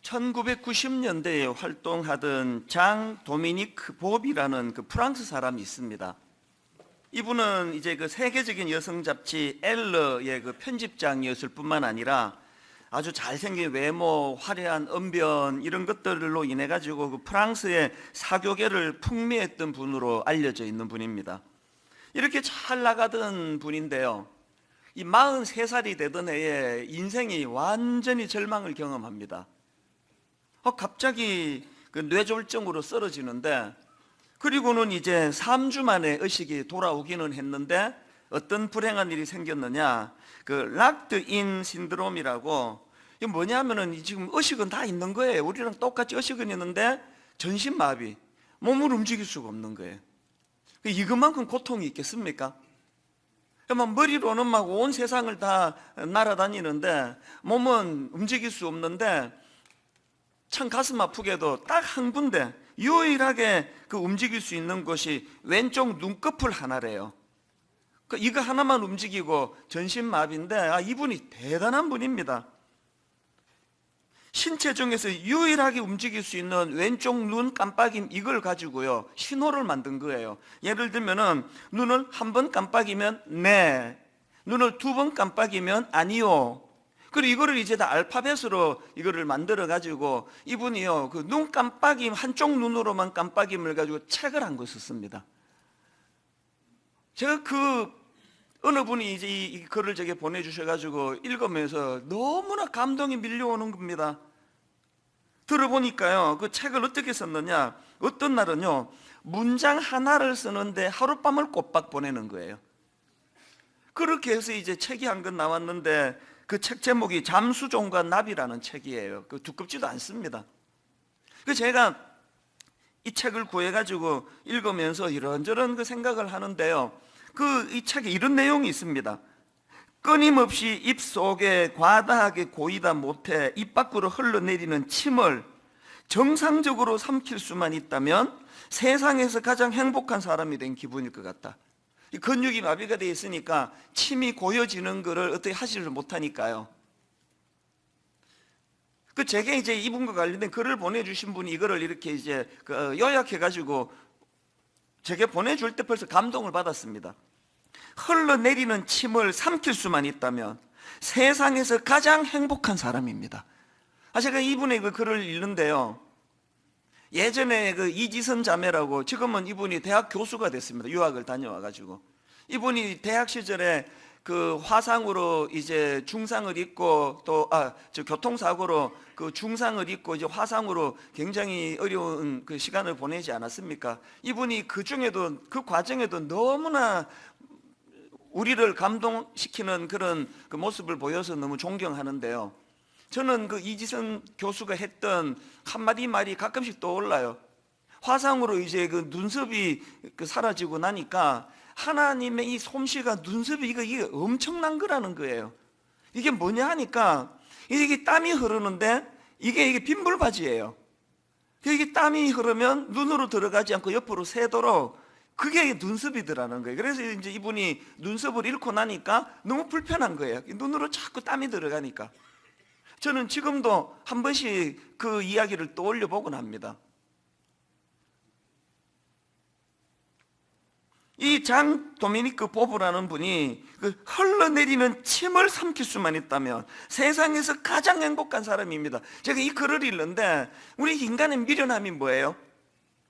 1990년대에 활동하던 장 도미니크 봅이라는 그 프랑스 사람이 있습니다. 이분은 이제 그 세계적인 여성 잡지 엘러의 그 편집장이었을 뿐만 아니라 아주 잘생긴 외모, 화려한 언변 이런 것들로 인해 가지고 그 프랑스의 사교계를 풍미했던 분으로 알려져 있는 분입니다. 이렇게 잘 나가던 분인데요, 이 43살이 되던 해에 인생이 완전히 절망을 경험합니다. 갑자기 그 뇌졸중으로 쓰러지는데, 그리고는 이제 3주 만에 의식이 돌아오기는 했는데 어떤 불행한 일이 생겼느냐, 그 락드인 신드롬이라고, 이게 뭐냐면은 지금 의식은 다 있는 거예요. 우리랑 똑같이 의식은 있는데 전신마비, 몸을 움직일 수가 없는 거예요. 이것만큼 고통이 있겠습니까? 막 머리로는 막 온 세상을 다 날아다니는데 몸은 움직일 수 없는데, 참 가슴 아프게도 딱 한 군데 유일하게 그 움직일 수 있는 곳이 왼쪽 눈꺼풀 하나래요. 이거 하나만 움직이고 전신마비인데, 이분이 대단한 분입니다. 신체 중에서 유일하게 움직일 수 있는 왼쪽 눈 깜빡임, 이걸 가지고요 신호를 만든 거예요. 예를 들면은 눈을 한 번 깜빡이면 네, 눈을 2번 깜빡이면 아니요. 그리고 이거를 이제 다 알파벳으로 이거를 만들어 가지고 이분이요 그 눈 깜빡임, 한쪽 눈으로만 깜빡임을 가지고 책을 한 권 썼습니다. 제가 그 어느 분이 이제 이 글을 제게 보내주셔가지고 읽으면서 너무나 감동이 밀려오는 겁니다. 들어보니까요, 그 책을 어떻게 썼느냐, 어떤 날은요 문장 하나를 쓰는데 하룻밤을 꼬박 보내는 거예요. 그렇게 해서 이제 책이 한 권 나왔는데, 그 책 제목이 잠수종과 나비라는 책이에요. 그 두껍지도 않습니다. 그 제가 이 책을 구해가지고 읽으면서 이런저런 그 생각을 하는데요, 이 책에 이런 내용이 있습니다. 끊임없이 입 속에 과다하게 고이다 못해 입 밖으로 흘러내리는 침을 정상적으로 삼킬 수만 있다면 세상에서 가장 행복한 사람이 된 기분일 것 같다. 이 근육이 마비가 되어 있으니까 침이 고여지는 것을 어떻게 하지를 못하니까요. 제게 이제 이분과 관련된 글을 보내주신 분이 이거를 이렇게 이제 요약해가지고 제게 보내줄 때 벌써 감동을 받았습니다. 흘러내리는 침을 삼킬 수만 있다면 세상에서 가장 행복한 사람입니다. 제가 이분의 그 글을 읽는데요, 예전에 그 이지선 자매라고, 지금은 이분이 대학 교수가 됐습니다. 유학을 다녀와가지고. 이분이 대학 시절에 그 화상으로 이제 중상을 입고 또 교통사고로 그 중상을 입고 이제 화상으로 굉장히 어려운 그 시간을 보내지 않았습니까? 이분이 그 중에도 그 과정에도 너무나 우리를 감동시키는 그런 그 모습을 보여서 너무 존경하는데요, 저는 그 이지선 교수가 했던 한마디 말이 가끔씩 떠올라요. 화상으로 이제 그 눈썹이 사라지고 나니까 하나님의 이 솜씨가, 눈썹이 이게 엄청난 거라는 거예요. 이게 뭐냐 하니까 이게 땀이 흐르는데 이게 빈불바지예요. 이게 땀이 흐르면 눈으로 들어가지 않고 옆으로 새도록 그게 눈썹이더라는 거예요. 그래서 이제 이분이 눈썹을 잃고 나니까 너무 불편한 거예요. 눈으로 자꾸 땀이 들어가니까. 저는 지금도 한 번씩 그 이야기를 떠올려 보곤 합니다. 이 장 도미니크 보브라는 분이 그 흘러내리는 침을 삼킬 수만 있다면 세상에서 가장 행복한 사람입니다. 제가 이 글을 읽는데, 우리 인간의 미련함이 뭐예요?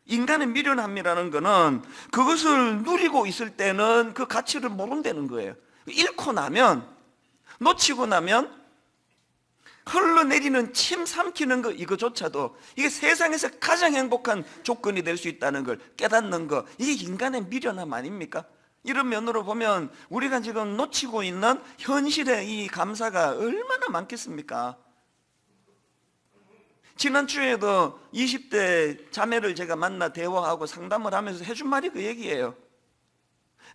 인간의 미련함이라는 거는 그것을 누리고 있을 때는 그 가치를 모른다는 거예요. 잃고 나면, 놓치고 나면 흘러내리는 침 삼키는 거, 이거조차도 이게 세상에서 가장 행복한 조건이 될 수 있다는 걸 깨닫는 거, 이게 인간의 미련함 아닙니까? 이런 면으로 보면 우리가 지금 놓치고 있는 현실의 이 감사가 얼마나 많겠습니까? 지난주에도 20대 자매를 제가 만나 대화하고 상담을 하면서 해준 말이 그 얘기예요.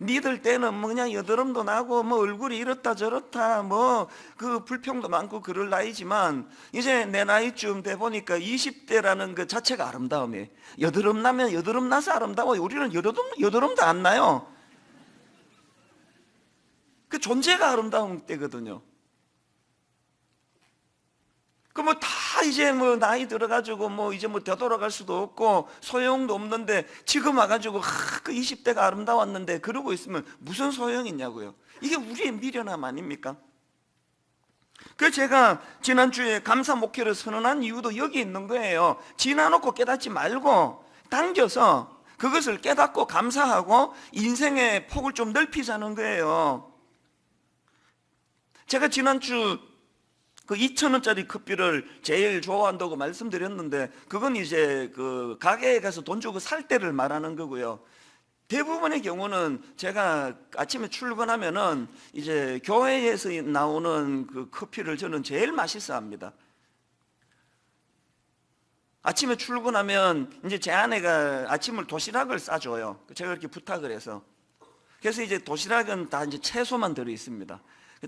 니들 때는 뭐 그냥 여드름도 나고 뭐 얼굴이 이렇다 저렇다 뭐 그 불평도 많고 그럴 나이지만, 이제 내 나이쯤 돼 보니까 20대라는 그 자체가 아름다움이에요. 여드름 나면 여드름 나서 아름다워요. 우리는 여드름도 안 나요. 그 존재가 아름다운 때거든요. 그 뭐 다 이제 뭐 나이 들어가지고 뭐 이제 뭐 되돌아갈 수도 없고 소용도 없는데 지금 와가지고 그 20대가 아름다웠는데 그러고 있으면 무슨 소용이 있냐고요. 이게 우리의 미련함 아닙니까? 그 제가 지난주에 감사 목회를 선언한 이유도 여기 있는 거예요. 지나놓고 깨닫지 말고 당겨서 그것을 깨닫고 감사하고 인생의 폭을 좀 넓히자는 거예요. 제가 지난주 그 2,000원짜리 커피를 제일 좋아한다고 말씀드렸는데 그건 이제 그 가게에 가서 돈 주고 살 때를 말하는 거고요. 대부분의 경우는 제가 아침에 출근하면은 이제 교회에서 나오는 그 커피를 저는 제일 맛있어 합니다. 아침에 출근하면 이제 제 아내가 아침을 도시락을 싸줘요. 제가 이렇게 부탁을 해서. 그래서 이제 도시락은 다 이제 채소만 들어 있습니다.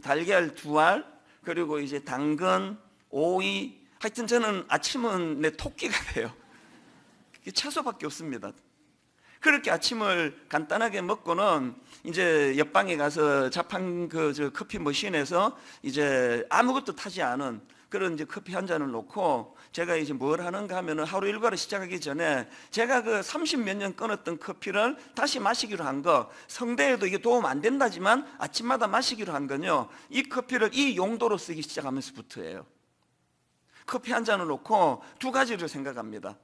달걀 2알, 그리고 이제 당근, 오이, 하여튼 저는 아침은 내 토끼가 돼요. 채소밖에 없습니다. 그렇게 아침을 간단하게 먹고는 이제 옆방에 가서 자판 저 커피 머신에서 이제 아무것도 타지 않은 그런 이제 커피 한 잔을 놓고 제가 이제 뭘 하는가 하면은 하루 일과를 시작하기 전에 제가 그 30몇 년 끊었던 커피를 다시 마시기로 한 거, 성대에도 이게 도움 안 된다지만 아침마다 마시기로 한 건요, 이 커피를 이 용도로 쓰기 시작하면서부터예요. 커피 한 잔을 놓고 2가지를 생각합니다.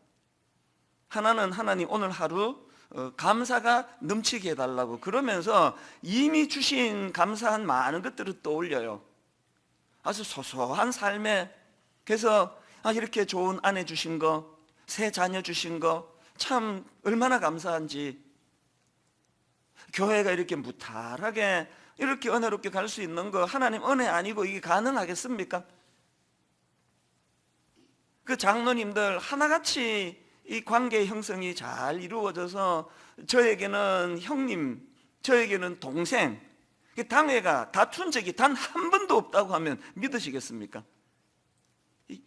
하나는 하나님 오늘 하루 감사가 넘치게 해달라고, 그러면서 이미 주신 감사한 많은 것들을 떠올려요. 아주 소소한 삶에, 그래서 이렇게 좋은 아내 주신 거, 새 자녀 주신 거 참 얼마나 감사한지, 교회가 이렇게 무탈하게 이렇게 은혜롭게 갈 수 있는 거 하나님 은혜 아니고 이게 가능하겠습니까? 그 장로님들 하나같이 이 관계 형성이 잘 이루어져서 저에게는 형님, 저에게는 동생, 당회가 다툰 적이 단 한 번도 없다고 하면 믿으시겠습니까?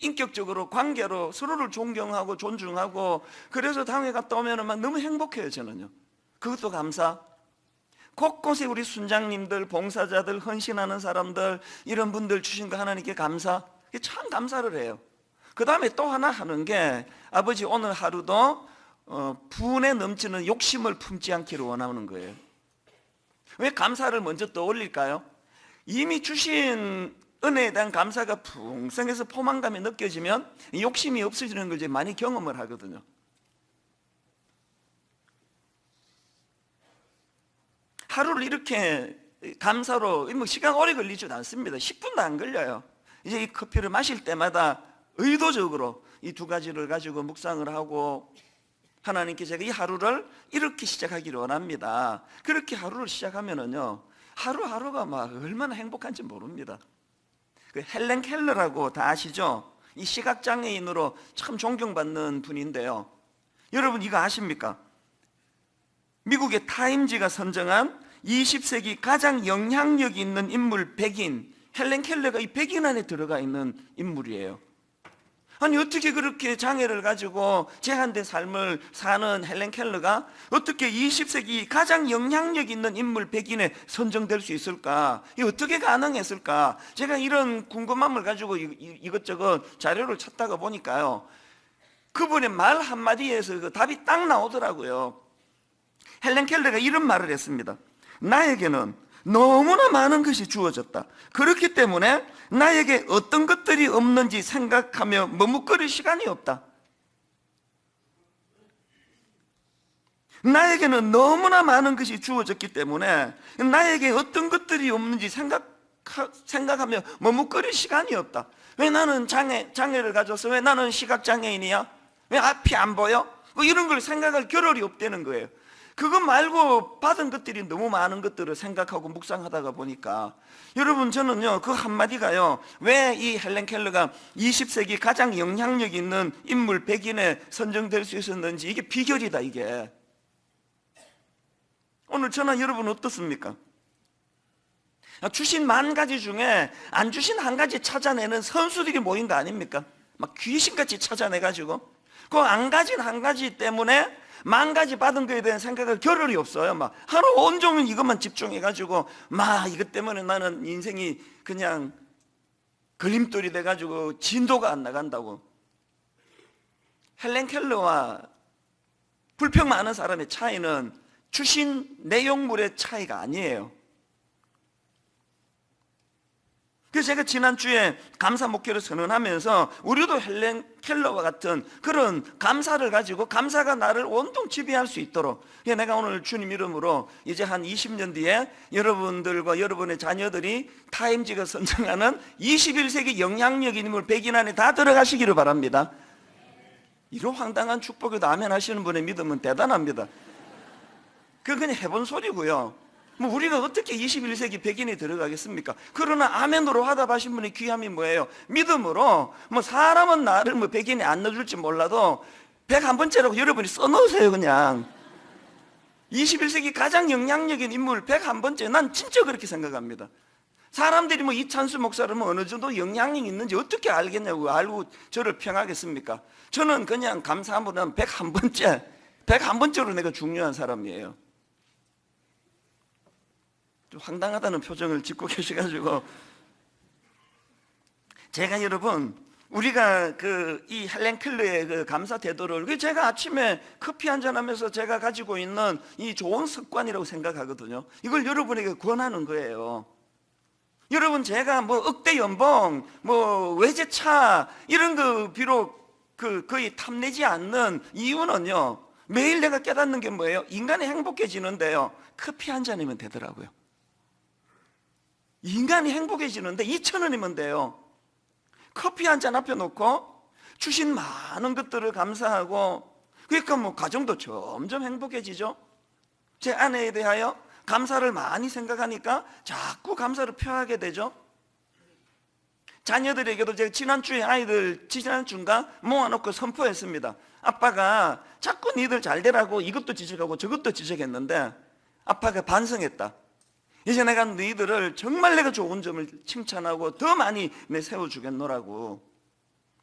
인격적으로 관계로 서로를 존경하고 존중하고, 그래서 당회 갔다 오면 막 너무 행복해요. 저는요. 그것도 감사. 곳곳에 우리 순장님들, 봉사자들, 헌신하는 사람들, 이런 분들 주신 거 하나님께 감사. 참 감사를 해요. 그 다음에 또 하나 하는 게, 아버지 오늘 하루도 분에 넘치는 욕심을 품지 않기를 원하는 거예요. 왜 감사를 먼저 떠올릴까요? 이미 주신 은혜에 대한 감사가 풍성해서 포만감이 느껴지면 욕심이 없어지는 걸 이제 많이 경험을 하거든요. 하루를 이렇게 감사로, 뭐 시간 오래 걸리지도 않습니다. 10분도 안 걸려요. 이제 이 커피를 마실 때마다 의도적으로 이 2가지를 가지고 묵상을 하고, 하나님께 제가 이 하루를 이렇게 시작하기를 원합니다. 그렇게 하루를 시작하면은요, 하루하루가 막 얼마나 행복한지 모릅니다. 그 헬렌 켈러라고 다 아시죠? 이 시각장애인으로 참 존경받는 분인데요. 여러분 이거 아십니까? 미국의 타임지가 선정한 20세기 가장 영향력 있는 인물 100인, 헬렌 켈러가 이 100인 안에 들어가 있는 인물이에요. 아니 어떻게 그렇게 장애를 가지고 제한된 삶을 사는 헬렌 켈러가 어떻게 20세기 가장 영향력 있는 인물 100인에 선정될 수 있을까? 이게 어떻게 가능했을까? 제가 이런 궁금함을 가지고 이것저것 자료를 찾다가 보니까요, 그분의 말 한마디에서 그 답이 딱 나오더라고요. 헬렌 켈러가 이런 말을 했습니다. 나에게는 너무나 많은 것이 주어졌다. 그렇기 때문에 나에게 어떤 것들이 없는지 생각하며 머뭇거릴 시간이 없다. 나에게는 너무나 많은 것이 주어졌기 때문에 나에게 어떤 것들이 없는지 생각하며 머뭇거릴 시간이 없다. 왜 나는 장애를 가져서 왜 나는 시각장애인이야? 왜 앞이 안 보여? 뭐 이런 걸 생각할 겨를이 없다는 거예요. 그거 말고 받은 것들이 너무 많은 것들을 생각하고 묵상하다가 보니까, 여러분 저는요 그 한마디가요, 왜 이 헬렌 켈러가 20세기 가장 영향력 있는 인물 100인에 선정될 수 있었는지, 이게 비결이다. 이게 오늘 저는 여러분 어떻습니까? 주신 10,000가지 중에 안 주신 한 가지 찾아내는 선수들이 모인 거 아닙니까? 막 귀신같이 찾아내가지고 그 안 가진 한 가지 때문에 10,000가지 받은 거에 대한 생각을 겨를이 없어요. 막 하루 온종일 이것만 집중해가지고 막 이것 때문에 나는 인생이 그냥 걸림돌이 돼가지고 진도가 안 나간다고. 헬렌 켈러와 불평 많은 사람의 차이는 주신 내용물의 차이가 아니에요. 그래서 제가 지난주에 감사 목회를 선언하면서 우리도 헬렌 켈러와 같은 그런 감사를 가지고 감사가 나를 온통 지배할 수 있도록, 내가 오늘 주님 이름으로 이제 한 20년 뒤에 여러분들과 여러분의 자녀들이 타임지가 선정하는 21세기 영향력 인물 100인 안에 다 들어가시기를 바랍니다. 이런 황당한 축복에도 아멘 하시는 분의 믿음은 대단합니다. 그건 그냥 해본 소리고요. 뭐 우리가 어떻게 21세기 백인이 들어가겠습니까? 그러나 아멘으로 화답하신 분의 귀함이 뭐예요? 믿음으로, 뭐 사람은 나를 뭐 백인이 안 넣어줄지 몰라도 101번째라고 여러분이 써놓으세요. 그냥 21세기 가장 영향력인 인물 101번째, 난 진짜 그렇게 생각합니다. 사람들이 뭐 이찬수 목사를 뭐 어느 정도 영향력이 있는지 어떻게 알겠냐고, 알고 저를 평하겠습니까? 저는 그냥 감사함보다는 101번째로 내가 중요한 사람이에요. 좀 황당하다는 표정을 짓고 계셔가지고, 제가 여러분, 우리가 이 헬렌 켈러의 그 감사 태도를, 제가 아침에 커피 한잔 하면서 제가 가지고 있는 이 좋은 습관이라고 생각하거든요. 이걸 여러분에게 권하는 거예요. 여러분, 제가 뭐 억대 연봉, 뭐 외제차 이런 거 비록 거의 탐내지 않는 이유는요, 매일 내가 깨닫는 게 뭐예요? 인간이 행복해지는데요, 커피 한 잔이면 되더라고요. 인간이 행복해지는데 2,000원이면 돼요. 커피 한 잔 앞에 놓고 주신 많은 것들을 감사하고, 그러니까 뭐 가정도 점점 행복해지죠. 제 아내에 대하여 감사를 많이 생각하니까 자꾸 감사를 표하게 되죠. 자녀들에게도 제가 지난주에 아이들 지난주인가 모아놓고 선포했습니다. 아빠가 자꾸 니들 잘 되라고 이것도 지적하고 저것도 지적했는데 아빠가 반성했다. 이제 내가 너희들을 정말 내가 좋은 점을 칭찬하고 더 많이 세워주겠노라고.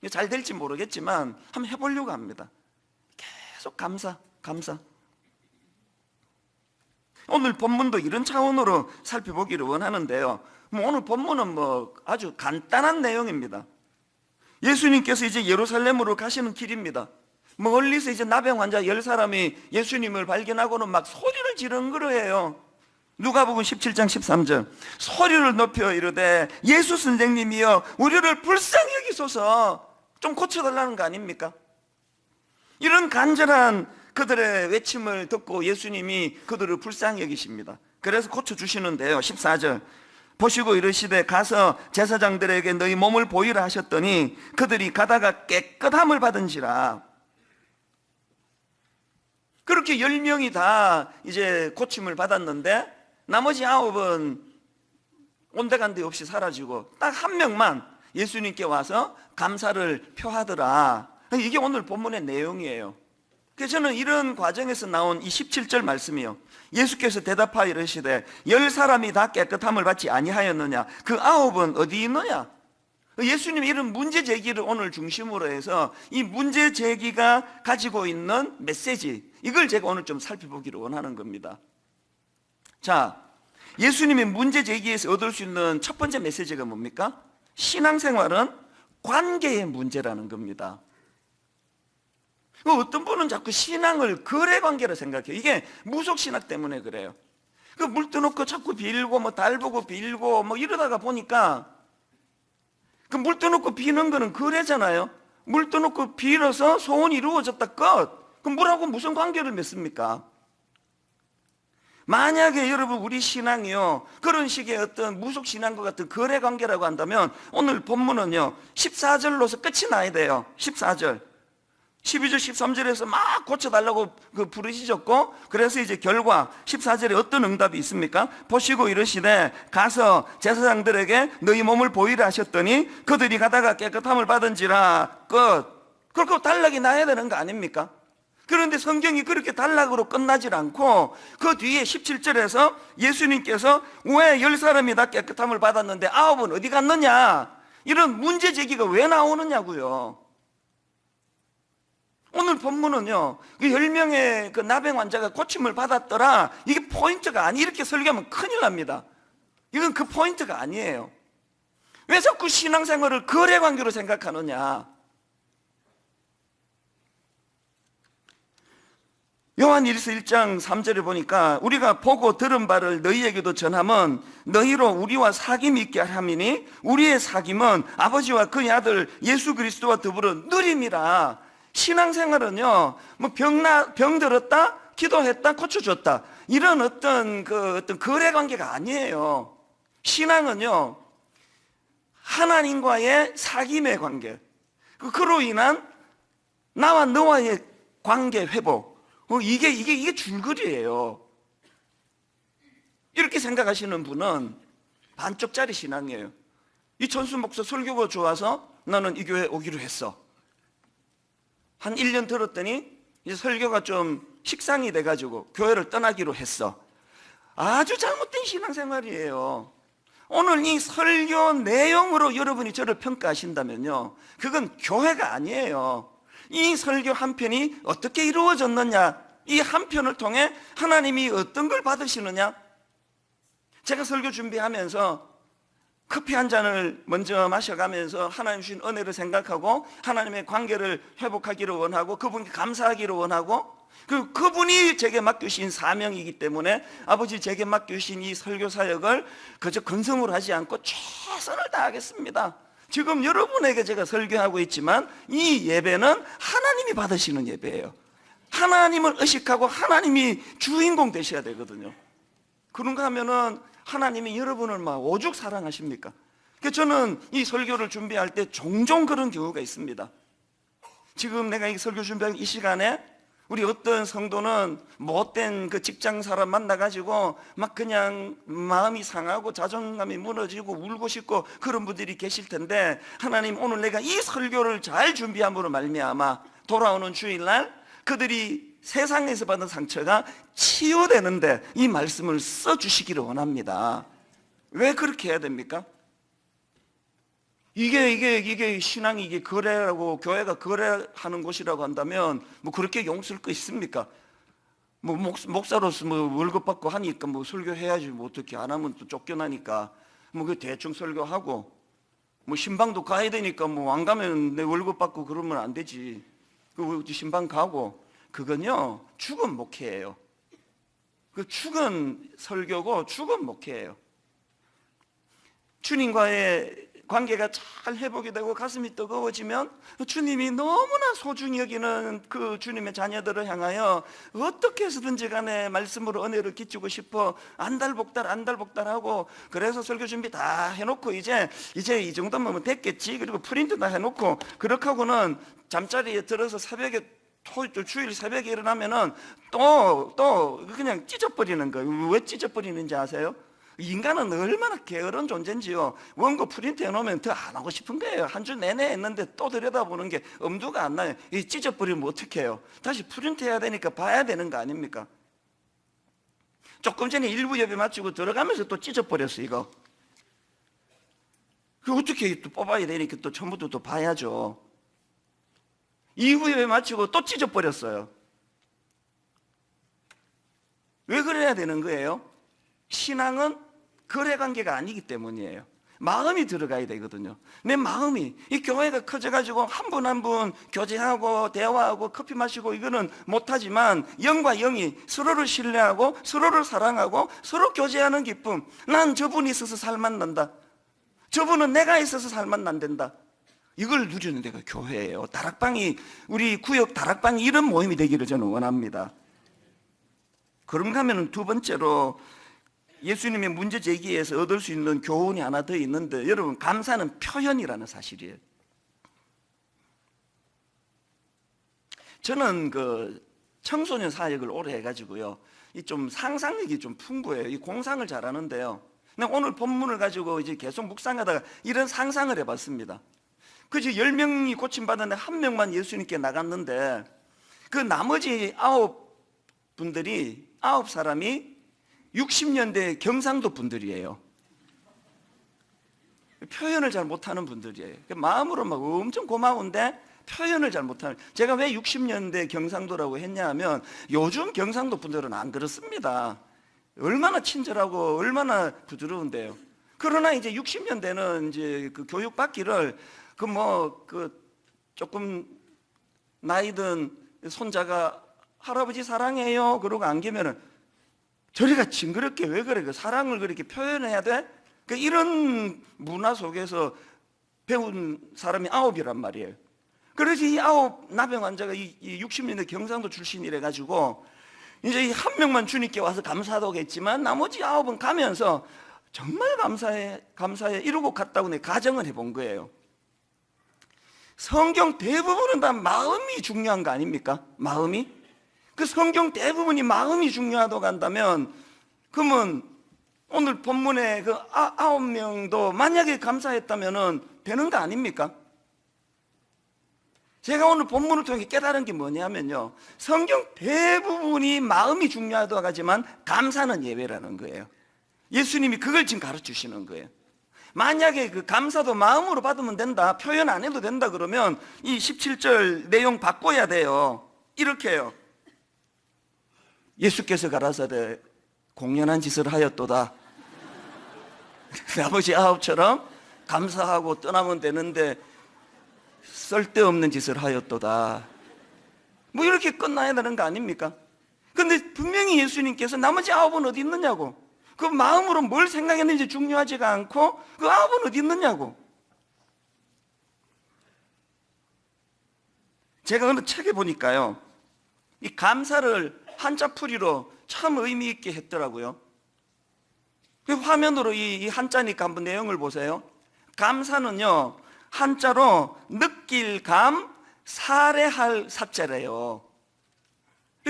잘 될지 모르겠지만 한번 해보려고 합니다. 계속 감사. 오늘 본문도 이런 차원으로 살펴보기를 원하는데요, 오늘 본문은 뭐 아주 간단한 내용입니다. 예수님께서 이제 예루살렘으로 가시는 길입니다. 멀리서 이제 나병 환자 10사람이 예수님을 발견하고는 막 소리를 지르는 거예요. 누가복음 17장 13절, 소리를 높여 이르되 예수 선생님이여 우리를 불쌍히 여기소서. 좀 고쳐달라는 거 아닙니까? 이런 간절한 그들의 외침을 듣고 예수님이 그들을 불쌍히 여기십니다. 그래서 고쳐주시는데요, 14절 보시고 이르시되 가서 제사장들에게 너희 몸을 보이라 하셨더니 그들이 가다가 깨끗함을 받은지라. 그렇게 10명이 다 이제 고침을 받았는데 나머지 9은 온데간데 없이 사라지고 딱 1명만 예수님께 와서 감사를 표하더라. 이게 오늘 본문의 내용이에요. 그래서 저는 이런 과정에서 나온 이 17절 말씀이요, 예수께서 대답하여 이르시되 10사람이 다 깨끗함을 받지 아니하였느냐, 그 9은 어디 있느냐. 예수님이 이런 문제 제기를 오늘 중심으로 해서 이 문제 제기가 가지고 있는 메시지, 이걸 제가 오늘 좀 살펴보기를 원하는 겁니다. 자, 예수님의 문제 제기에서 얻을 수 있는 첫 번째 메시지가 뭡니까? 신앙생활은 관계의 문제라는 겁니다. 어떤 분은 자꾸 신앙을 거래관계로 생각해요. 이게 무속신학 때문에 그래요. 물 떠놓고 자꾸 빌고 뭐 달 보고 빌고 뭐 이러다가 보니까 물 떠놓고 비는 거는 거래잖아요. 물 떠놓고 빌어서 소원이 이루어졌다 끝. 그럼 물하고 무슨 관계를 맺습니까? 만약에 여러분 우리 신앙이요 그런 식의 어떤 무속신앙과 같은 거래관계라고 한다면 오늘 본문은요 14절로서 끝이 나야 돼요. 14절 12절 13절에서 막 고쳐달라고 부르짖었고, 그래서 이제 결과 14절에 어떤 응답이 있습니까? 보시고 이르시되 가서 제사장들에게 너희 몸을 보이라 하셨더니 그들이 가다가 깨끗함을 받은지라. 끝. 그렇게 단락이 나야 되는 거 아닙니까? 그런데 성경이 그렇게 단락으로 끝나질 않고 그 뒤에 17절에서 예수님께서 왜 10사람이 다 깨끗함을 받았는데 9은 어디 갔느냐, 이런 문제 제기가 왜 나오느냐고요. 오늘 본문은요, 그 10명의 그 나병 환자가 고침을 받았더라, 이게 포인트가 아니, 이렇게 설교하면 큰일 납니다. 이건 그 포인트가 아니에요. 왜 자꾸 신앙생활을 거래 관계로 생각하느냐? 요한일서 1장 3절에 보니까 우리가 보고 들은 바를 너희에게도 전하면 너희로 우리와 사귐이 있게 함이니 우리의 사귐은 아버지와 그의 아들 예수 그리스도와 더불어 누림이라. 신앙생활은요, 뭐 병 들었다, 기도했다, 고쳐줬다, 이런 어떤 거래 관계가 아니에요. 신앙은요, 하나님과의 사귐의 관계, 그로 인한 나와 너와의 관계 회복, 이게 줄거리예요. 이렇게 생각하시는 분은 반쪽짜리 신앙이에요. 이 전수 목사 설교가 좋아서 나는 이 교회 오기로 했어. 한 1년 들었더니 이제 설교가 좀 식상이 돼가지고 교회를 떠나기로 했어. 아주 잘못된 신앙생활이에요. 오늘 이 설교 내용으로 여러분이 저를 평가하신다면요, 그건 교회가 아니에요. 이 설교 한 편이 어떻게 이루어졌느냐, 이 한 편을 통해 하나님이 어떤 걸 받으시느냐. 제가 설교 준비하면서 커피 한 잔을 먼저 마셔가면서 하나님 주신 은혜를 생각하고 하나님의 관계를 회복하기를 원하고 그분께 감사하기를 원하고, 그분이 제게 맡기신 사명이기 때문에 아버지 제게 맡기신 이 설교 사역을 그저 건성으로 하지 않고 최선을 다하겠습니다. 지금 여러분에게 제가 설교하고 있지만 이 예배는 하나님이 받으시는 예배예요. 하나님을 의식하고 하나님이 주인공 되셔야 되거든요. 그런가 하면은 하나님이 여러분을 막 오죽 사랑하십니까? 그래서 저는 이 설교를 준비할 때 종종 그런 경우가 있습니다. 지금 내가 이 설교 준비한 이 시간에 우리 어떤 성도는 못된 그 직장 사람 만나가지고 막 그냥 마음이 상하고 자존감이 무너지고 울고 싶고 그런 분들이 계실 텐데, 하나님 오늘 내가 이 설교를 잘 준비함으로 말미암아 돌아오는 주일날 그들이 세상에서 받은 상처가 치유되는데 이 말씀을 써주시기를 원합니다. 왜 그렇게 해야 됩니까? 이게 신앙이 이게 거래라고, 교회가 거래하는 곳이라고 한다면 뭐 그렇게 용 쓸 거 있습니까? 뭐 목사로서 뭐 월급 받고 하니까 뭐 설교해야지, 뭐 어떻게 안 하면 또 쫓겨나니까 뭐 그 대충 설교하고, 뭐 신방도 가야 되니까 뭐 안 가면 내 월급 받고 그러면 안 되지. 그 신방 가고, 그건요 죽은 목회예요. 그 죽은 설교고 죽은 목회예요. 주님과의 관계가 잘 회복이 되고 가슴이 뜨거워지면 주님이 너무나 소중히 여기는 그 주님의 자녀들을 향하여 어떻게 해서든지 간에 말씀으로 은혜를 끼치고 싶어 안달복달하고, 그래서 설교 준비 다 해놓고 이제 이 정도면 됐겠지, 그리고 프린트 다 해놓고 그렇게 하고는 잠자리에 들어서 새벽에 주일 새벽에 일어나면은 또 그냥 찢어버리는 거예요. 왜 찢어버리는지 아세요? 인간은 얼마나 게으른 존재인지요. 원고 프린트 해놓으면 더 안 하고 싶은 거예요. 한 주 내내 했는데 또 들여다보는 게 엄두가 안 나요. 이 찢어버리면 어떻게 해요? 다시 프린트 해야 되니까 봐야 되는 거 아닙니까? 조금 전에 일부 예배 마치고 들어가면서 또 찢어버렸어 이거. 그 어떻게 또 뽑아야 되니까 또 처음부터 또 봐야죠. 2부 예배 마치고 또 찢어버렸어요. 왜 그래야 되는 거예요? 신앙은 거래관계가 아니기 때문이에요. 마음이 들어가야 되거든요. 내 마음이, 이 교회가 커져가지고 한 분 한 분 교제하고 대화하고 커피 마시고 이거는 못하지만, 영과 영이 서로를 신뢰하고 서로를 사랑하고 서로 교제하는 기쁨, 난 저분이 있어서 살만 난다, 저분은 내가 있어서 살만 난단다, 이걸 누리는 데가 교회예요. 다락방이, 우리 구역 다락방이 이런 모임이 되기를 저는 원합니다. 그런가 하면 두 번째로 예수님의 문제 제기에서 얻을 수 있는 교훈이 하나 더 있는데, 여러분, 감사는 표현이라는 사실이에요. 저는 그 청소년 사역을 오래 해가지고요, 이 좀 상상력이 좀 풍부해요. 이 공상을 잘하는데요, 근데 오늘 본문을 가지고 이제 계속 묵상하다가 이런 상상을 해봤습니다. 그저 10명이 고침받았는데 1명만 예수님께 나갔는데, 그 나머지 9사람이 60년대 경상도 분들이에요. 표현을 잘 못하는 분들이에요. 마음으로 막 엄청 고마운데 표현을 잘 못하는. 제가 왜 60년대 경상도라고 했냐 하면, 요즘 경상도 분들은 안 그렇습니다. 얼마나 친절하고 얼마나 부드러운데요. 그러나 이제 60년대는 이제 그 교육 받기를 조금 나이 든 손자가 할아버지 사랑해요 그러고 안기면은 저리가 징그럽게 왜 그래? 그 사랑을 그렇게 표현해야 돼? 그 이런 문화 속에서 배운 사람이 9이란 말이에요. 그래서 이 9 나병 환자가 이 60년대 경상도 출신이래 가지고 이제 이 한 명만 주님께 와서 감사도 하겠지만 나머지 9은 가면서 정말 감사해 이러고 갔다고 내 가정을 해본 거예요. 성경 대부분은 다 마음이 중요한 거 아닙니까? 마음이? 그 성경 대부분이 마음이 중요하다고 한다면 그러면 오늘 본문에 그 9명도 만약에 감사했다면 되는 거 아닙니까? 제가 오늘 본문을 통해 깨달은 게 뭐냐면요, 성경 대부분이 마음이 중요하다고 하지만 감사는 예외라는 거예요. 예수님이 그걸 지금 가르쳐 주시는 거예요. 만약에 그 감사도 마음으로 받으면 된다, 표현 안 해도 된다 그러면 이 17절 내용 바꿔야 돼요. 이렇게 해요. 예수께서 가라사대 공연한 짓을 하였도다. 나머지 9처럼 감사하고 떠나면 되는데 쓸데없는 짓을 하였도다. 뭐 이렇게 끝나야 되는 거 아닙니까? 근데 분명히 예수님께서 나머지 9은 어디 있느냐고, 그 마음으로 뭘 생각했는지 중요하지가 않고 그 9은 어디 있느냐고. 제가 어느 책에 보니까요, 이 감사를 한자풀이로 참 의미 있게 했더라고요. 그 화면으로 이 한자니까 한번 내용을 보세요. 감사는요, 한자로 느낄 감, 살해할 사자래요.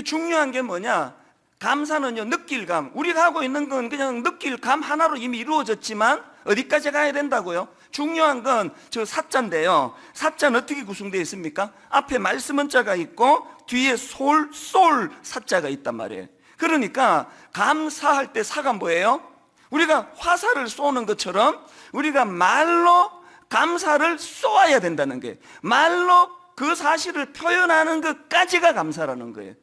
중요한 게 뭐냐? 감사는요, 느낄 감. 우리가 하고 있는 건 그냥 느낄 감 하나로 이미 이루어졌지만 어디까지 가야 된다고요? 중요한 건 저 사자인데요. 사자는 어떻게 구성되어 있습니까? 앞에 말씀 한자가 있고 뒤에 쏠 사자가 있단 말이에요. 그러니까 감사할 때 사가 뭐예요? 우리가 화살을 쏘는 것처럼 우리가 말로 감사를 쏘아야 된다는 거예요. 말로 그 사실을 표현하는 것까지가 감사라는 거예요.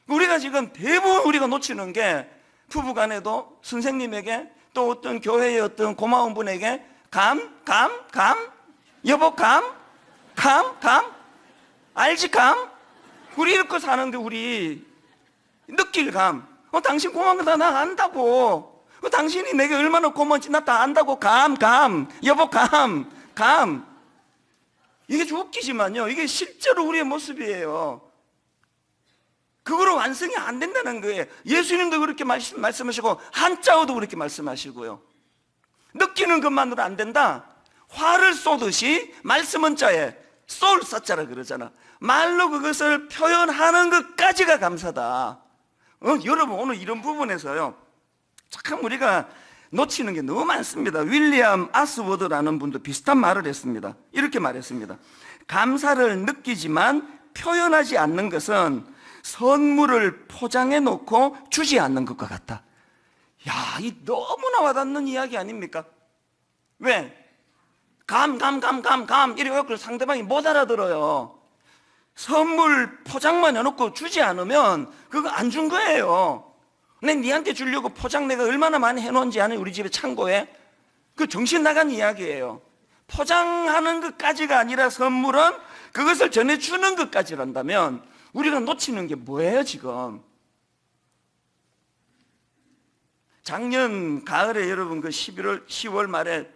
우리가 지금 대부분 우리가 놓치는 게 부부간에도 선생님에게 또 어떤 교회의 어떤 고마운 분에게 여보 알지 우리 이렇게 사는데 우리 느낄 당신 고마운 거 나 안다고. 당신이 내게 얼마나 고마운지 나 다 안다고. 여보 이게 좀 웃기지만요, 이게 실제로 우리의 모습이에요. 그거로 완성이 안 된다는 거예요. 예수님도 그렇게 말씀하시고 한자어도 그렇게 말씀하시고요. 느끼는 것만으로 안 된다. 화를 쏘듯이 말씀 한자에 쏠 사자라 그러잖아. 말로 그것을 표현하는 것까지가 감사다. 여러분 오늘 이런 부분에서요, 참 우리가 놓치는 게 너무 많습니다. 윌리엄 아스워드라는 분도 비슷한 말을 했습니다. 이렇게 말했습니다. 감사를 느끼지만 표현하지 않는 것은 선물을 포장해 놓고 주지 않는 것과 같다. 야, 이 너무나 와닿는 이야기 아닙니까? 왜? 이렇게 상대방이 못 알아들어요. 선물 포장만 해놓고 주지 않으면 그거 안 준 거예요. 니한테 주려고 포장 내가 얼마나 많이 해놓은지 아는 우리 집에 창고에. 그 정신 나간 이야기예요. 포장하는 것까지가 아니라 선물은 그것을 전해주는 것까지란다면 우리가 놓치는 게 뭐예요 지금? 작년 가을에 여러분 그 10월 말에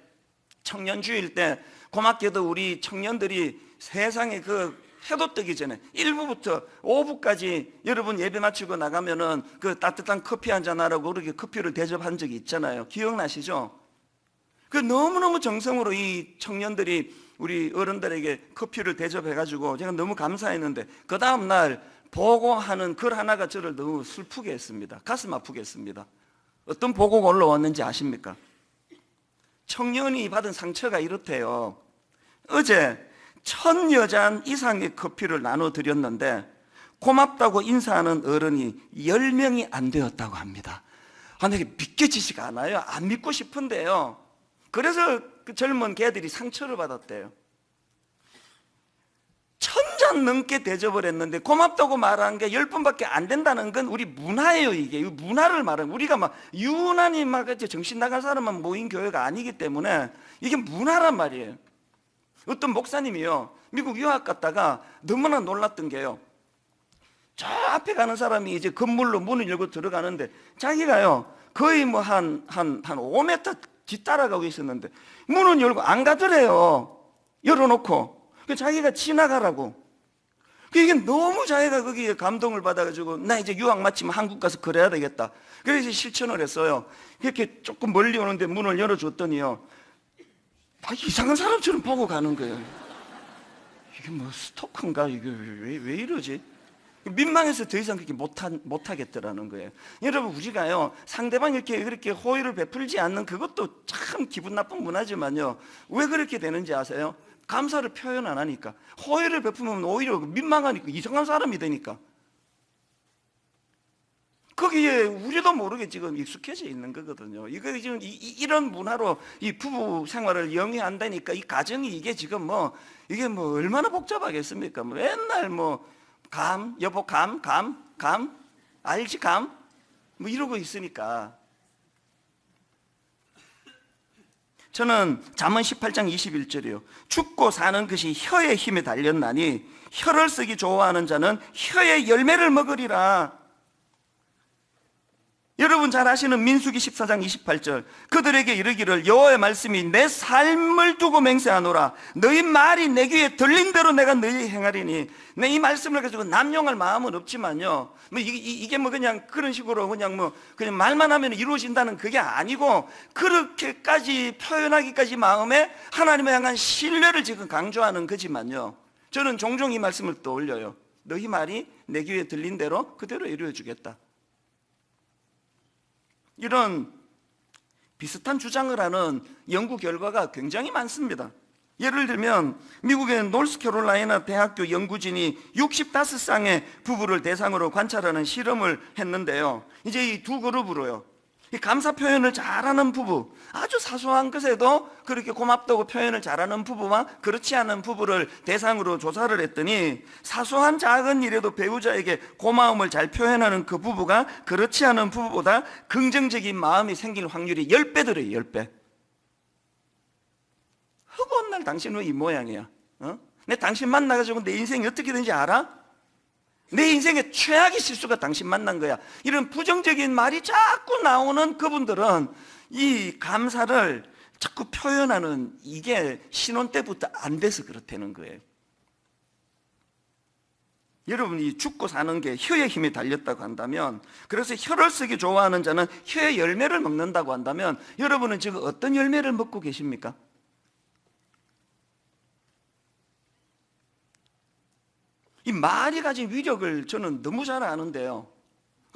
청년주일 때 고맙게도 우리 청년들이 세상에 그 해도 뜨기 전에 1부부터 5부까지 여러분 예배 마치고 나가면은 그 따뜻한 커피 한잔 하라고 그렇게 커피를 대접한 적이 있잖아요. 기억나시죠? 그 너무너무 정성으로 이 청년들이 우리 어른들에게 커피를 대접해가지고 제가 너무 감사했는데 그 다음날 보고하는 글 하나가 저를 너무 슬프게 했습니다. 가슴 아프게 했습니다. 어떤 보고가 올라왔는지 아십니까? 청년이 받은 상처가 이렇대요. 어제 1000여잔 이상의 커피를 나눠드렸는데 고맙다고 인사하는 어른이 10명이 안 되었다고 합니다. 이게 믿겨지지가 않아요. 안 믿고 싶은데요. 그래서 그 젊은 개들이 상처를 받았대요. 10잔 넘게 대접을 했는데 고맙다고 말한 게 10번밖에 안 된다는 건 우리 문화예요. 이게 문화를 말하는, 우리가 막 유난히 막 정신 나간 사람만 모인 교회가 아니기 때문에 이게 문화란 말이에요. 어떤 목사님이요, 미국 유학 갔다가 너무나 놀랐던 게요, 저 앞에 가는 사람이 이제 건물로 문을 열고 들어가는데 자기가요 거의 뭐 한 5m 뒤따라가고 있었는데 문은 열고 안 가더래요. 열어놓고. 자기가 지나가라고. 이게 너무 자기가 거기에 감동을 받아가지고 나 이제 유학 마치면 한국 가서 그래야 되겠다. 그래서 실천을 했어요. 이렇게 조금 멀리 오는데 문을 열어줬더니요, 이상한 사람처럼 보고 가는 거예요. 이게 뭐 스토커인가? 이게 왜 이러지? 민망해서 더 이상 그렇게 못하겠더라는 거예요. 여러분, 우리가요 상대방이 이렇게 그렇게 호의를 베풀지 않는 그것도 참 기분 나쁜 문화지만요, 왜 그렇게 되는지 아세요? 감사를 표현 안 하니까. 호의를 베푸면 오히려 민망하니까 이상한 사람이 되니까. 거기에 우리도 모르게 지금 익숙해져 있는 거거든요. 이거 지금 이런 문화로 이 부부 생활을 영위한다니까 이 가정이 이게 지금 이게 얼마나 복잡하겠습니까? 맨날 여보 감 알지 감 이러고 있으니까. 저는 잠언 18장 21절이요, 죽고 사는 것이 혀의 힘에 달렸나니 혀를 쓰기 좋아하는 자는 혀의 열매를 먹으리라. 여러분 잘 아시는 민수기 14장 28절, 그들에게 이르기를 여호와의 말씀이 내 삶을 두고 맹세하노라. 너희 말이 내 귀에 들린 대로 내가 너희 행하리니. 내 이 말씀을 가지고 남용할 마음은 없지만요, 이게 그냥 그런 식으로 그냥 말만 하면 이루어진다는 그게 아니고, 그렇게까지 표현하기까지 마음에 하나님을 향한 신뢰를 지금 강조하는 거지만요, 저는 종종 이 말씀을 떠올려요. 너희 말이 내 귀에 들린 대로 그대로 이루어 주겠다. 이런 비슷한 주장을 하는 연구 결과가 굉장히 많습니다. 예를 들면 미국의 노스캐롤라이나 대학교 연구진이 65쌍의 부부를 대상으로 관찰하는 실험을 했는데요, 이제 이 두 그룹으로요, 이 감사 표현을 잘하는 부부, 아주 사소한 것에도 그렇게 고맙다고 표현을 잘하는 부부와 그렇지 않은 부부를 대상으로 조사를 했더니, 사소한 작은 일에도 배우자에게 고마움을 잘 표현하는 그 부부가 그렇지 않은 부부보다 긍정적인 마음이 생길 확률이 10배더래요. 10배. 허구한 날 당신 왜 이 모양이야? 내 당신 만나가지고 내 인생이 어떻게 되는지 알아? 내 인생의 최악의 실수가 당신 만난 거야. 이런 부정적인 말이 자꾸 나오는 그분들은 이 감사를 자꾸 표현하는 이게 신혼 때부터 안 돼서 그렇다는 거예요. 여러분이 죽고 사는 게 혀의 힘이 달렸다고 한다면, 그래서 혀를 쓰기 좋아하는 자는 혀의 열매를 먹는다고 한다면, 여러분은 지금 어떤 열매를 먹고 계십니까? 이 말이 가진 위력을 저는 너무 잘 아는데요,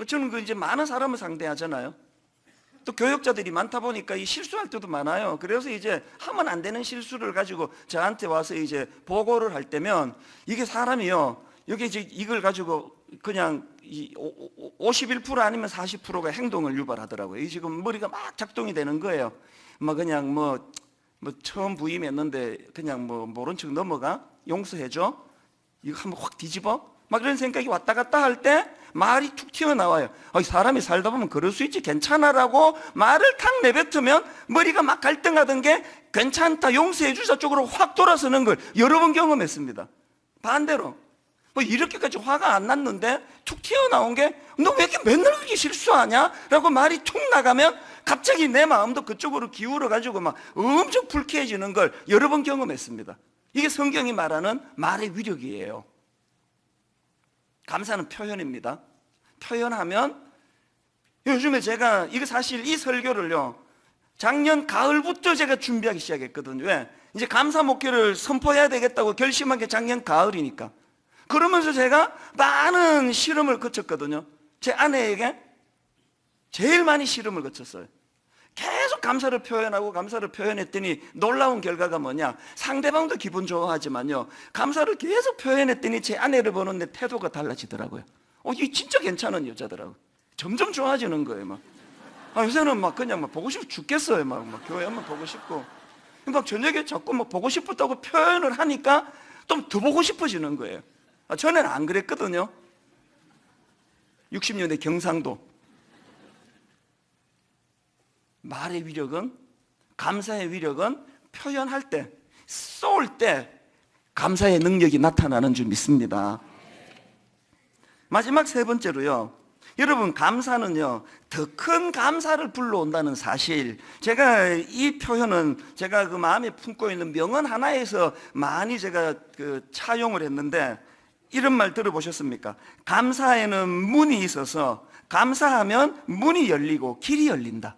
저는 이제 많은 사람을 상대하잖아요. 또 교역자들이 많다 보니까 이 실수할 때도 많아요. 그래서 이제 하면 안 되는 실수를 가지고 저한테 와서 이제 보고를 할 때면, 이게 사람이요, 여기 이제 이걸 가지고 그냥 51% 아니면 40%가 행동을 유발하더라고요. 이 지금 머리가 막 작동이 되는 거예요. 그냥 처음 부임했는데 그냥 모른 척 넘어가, 용서해줘, 이거 한번 확 뒤집어? 이런 생각이 왔다 갔다 할 때 말이 툭 튀어나와요. 사람이 살다 보면 그럴 수 있지, 괜찮아라고 말을 탁 내뱉으면 머리가 막 갈등하던 게 괜찮다, 용서해 주자 쪽으로 확 돌아서는 걸 여러 번 경험했습니다. 반대로 이렇게까지 화가 안 났는데 툭 튀어나온 게 너 왜 이렇게 맨날 그렇게 실수하냐? 라고 말이 툭 나가면 갑자기 내 마음도 그쪽으로 기울어가지고 막 엄청 불쾌해지는 걸 여러 번 경험했습니다. 이게 성경이 말하는 말의 위력이에요. 감사는 표현입니다. 표현하면, 요즘에 제가 이거 사실 이 설교를요, 작년 가을부터 제가 준비하기 시작했거든요. 왜? 이제 감사 목회를 선포해야 되겠다고 결심한 게 작년 가을이니까. 그러면서 제가 많은 실험을 거쳤거든요. 제 아내에게 제일 많이 실험을 거쳤어요. 계속 감사를 표현하고 감사를 표현했더니 놀라운 결과가 뭐냐, 상대방도 기분 좋아하지만요, 감사를 계속 표현했더니 제 아내를 보는 내 태도가 달라지더라고요. 이 진짜 괜찮은 여자더라고요. 점점 좋아지는 거예요. 요새는 그냥 보고 싶어 죽겠어요. 교회 한번 보고 싶고, 저녁에 자꾸 보고 싶었다고 표현을 하니까 좀 더 보고 싶어지는 거예요. 전에는 안 그랬거든요. 60년대 경상도. 말의 위력은, 감사의 위력은 표현할 때, 쏠 때 감사의 능력이 나타나는 줄 믿습니다. 마지막 세 번째로요, 여러분, 감사는요 더 큰 감사를 불러온다는 사실, 제가 이 표현은 제가 그 마음에 품고 있는 명언 하나에서 많이 제가 차용을 했는데, 이런 말 들어보셨습니까? 감사에는 문이 있어서 감사하면 문이 열리고 길이 열린다.